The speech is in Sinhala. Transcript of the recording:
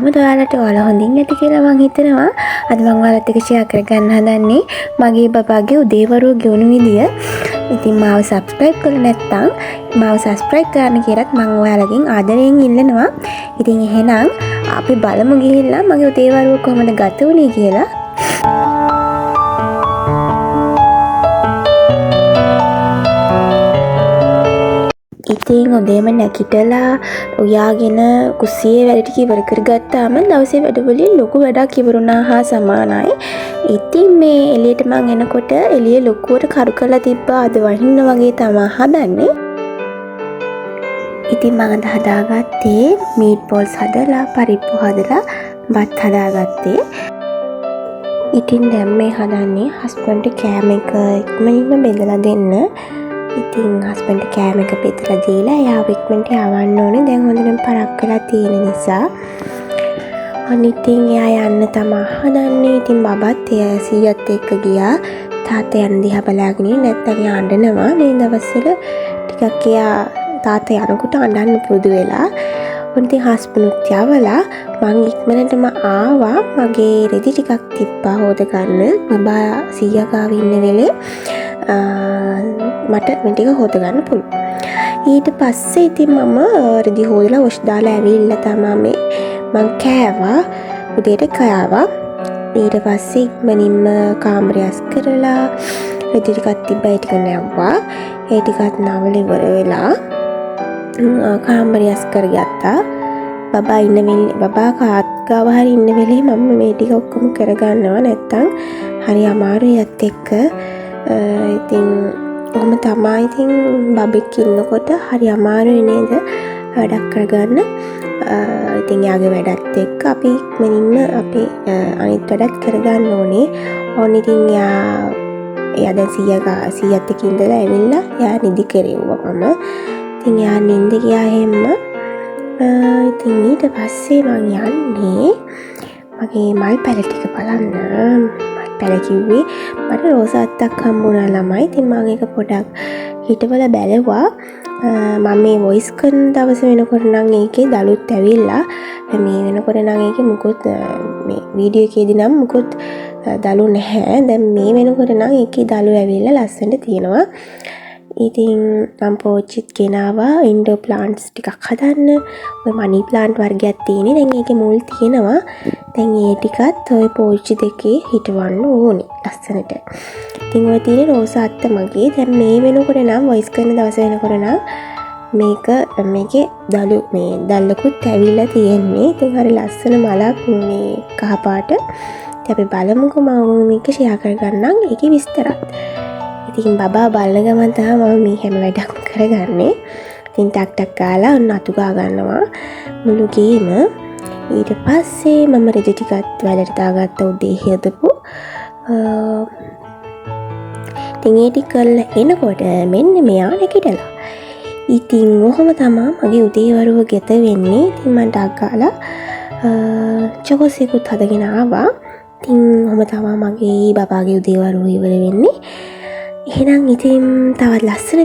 කොහොමද ඔයාලට ඔයාලා හොඳින් ඇති කියලා මං හිතනවා. අද මං ඔයාලත් එක්ක ෂෙයා කරගන්න හදන්නේ මගේ බබාගේ උදේවරුව ගෙවුණු විදිය. ඉතින් මාව subscribe කරලා නැත්නම් මාව subscribe කරන්න කියලාත් මං ඔයාලගෙන් ආදරයෙන් ඉල්ලනවා. ඉතින් එහෙනම් අපි බලමු ගිහිල්ලා මගේ උදේවරුව කොහොමද ගත වුනේ කියලා. ඉතින් උදේම නැගිටලා උයාගෙන කුස්සියේ වැඩ ටික ඉවර කරගත්තාම දවසේ වැඩවලින් ලොකු වැඩක් ඉවරුණා හා සමානයි. ඉතින් මේ එළියට මං එනකොට එළිය ලොකුවට කරු කරලා තිබ්බා අද වහින්න වගේ තමයි හදන්නේ. ඉතින් මම අද හදාගත්තේ මීට් බෝල්ස් හදලා පරිප්පු හදලා බත් හදාගත්තේ. ඉතින් දැන් මේ හදන්නේ හස්බන්ඩ්ට කෑම එක ඉක්මනින්ම බෙදලා දෙන්න. ඉතින් හස්බන්ඩ් කෑම එක බෙදලා දීලා එයාව ඉක්මනට යවන්න ඕනේ. දැන් හොඳටම පරක් වෙලා තියෙන නිසා. අනිතින් එයා යන්න තමයි හදන්නේ. ඉතින් බබත් එයා සීයත් එක්ක ගියා. තාත්තා යන දිහා බලාගෙන නැත්තම් එයා අඬනවා. මේ දවස්වල ටිකක් එයා තාත්තා යනකොට අඬන්න පුරුදු වෙලා. ඉතින් හස්බන්ඩ්ත් යවලා මං ඉක්මනටම ආවා. මගේ රෙදි ටිකක් තිබ්බා හොද ගන්න. බබා සීයා ගාව ඉන්න වෙලේ මට මේ ටික හොද ගන්න පුළුවන්. ඊට පස්සේ ඉතින් මම රෙදි හොදලා වොෂ් දාලා ඇවිල්ලා තමයි මං කෑවා. උදේට කෑවා. ඊට පස්සේ ඉක්මනින්ම කාමරය අස් කරලා රෙදි ටිකක් තිබ්බා ඒ ටික නැව්වා. ඒ ටිකත් නවල ඉවර වෙලා කාමරය අස් කරගත්තා. බබා ඉන්න වෙලේ බබා කාත් ගාව හරි ඉන්න වෙලේ මම මේ ටික ඔක්කොම කරගන්නවා. නැත්තම් හරි අමාරුයි යත් එක්ක. ඉතින් කොහොම තමයි ඉතින් බබෙක් ඉන්නකොට හරි අමාරුයි නේද වැඩක් කරගන්න. ඉතින් යාගේ වැඩත් එක්ක අපි ඉක්මනින්ම අපි අනිත් වැඩත් කරගන්න ඕනේ. ඕන ඉතින් එයා දැන් සීයත් එක්ක ඉඳලා ඇවිල්ලා එයා නිදි කෙරෙව්වා මම. ඉතින් එයා නිින්ද ගියා හැම. ඉතින් ඊට පස්සේ මං යන්නේ මගේ මල් පැල ටික බලන්න. පැල කිව්වේ මට රෝස අත්තක් හම්බුණා ළමයි. ඉතින් මම ඒක පොඩක් හිටවල බැලුවා. මම මේ වොයිස් කරන දවස වෙනකොට නම් ඒකේ දලුත් ඇවිල්ලා මේ වෙනකොට නම් ඒකේ මුකුත් මේ වීඩියෝ එකේදී නම් මුකුත් දලු නැහැ. දැන් මේ වෙනකොට නම් ඒකේ දලු ඇවිල්ලා ලස්සනට තියෙනවා. ඉතින් මම පෝච්චිත් ගෙනාවා ඉන්ඩෝ ප්ලාන්ට්ස් ටිකක් හදන්න. ඔය මනි ප්ලාන්ට් වර්ගයක් තියෙන්නේ. දැන් ඒකේ මුල් තියෙනවා. දැන් ඒ ටිකත් ඔය පෝච්චි දෙකේ හිටවන්න ඕනේ ලස්සනට. ඉතින් ඔය තියෙන රෝස අත්ත මගේ. දැන් මේ වෙනකොට නම් වොයිස් කරන දවස වෙනකොට නම් මේකේ දලු මේ දැල්ලකුත් ඇවිල්ලා තියෙන්නේ. ඉතින් හරි ලස්සන මලක් මේ කහ පාට. ඉතින් අපි බලමුකෝ මම මේක ෂෙයා කරගන්නම් ඒකේ විස්තරත්. ඉතින් බබා බලන ගමන් තමයි මම මේ හැම වැඩක්ම කරගන්නේ. ඉතින් ටක් ටක් ගාලා ඔන්න අතු ගා ගන්නවා මුළු ගේම. ඊට පස්සේ මම රෙදි ටිකත් වැලට දාගත්ත උදේ හදපු. ඉතින් ඒ ටික කරලා එනකොට මෙන්න මෙයා නැගිටලා. ඉතින් ඔහොම තමයි මගේ උදේවරුව ගෙත වෙන්නේ. ඉතින් මම ටක් ගාලා චොකෝසෙකුත් හදගෙන ආවා. ඉතින් ඔහොම තමයි මගේ බබාගේ උදේවරුව ඉවර වෙන්නේ. එහෙනම් ඉතින් තවත් ලස්සන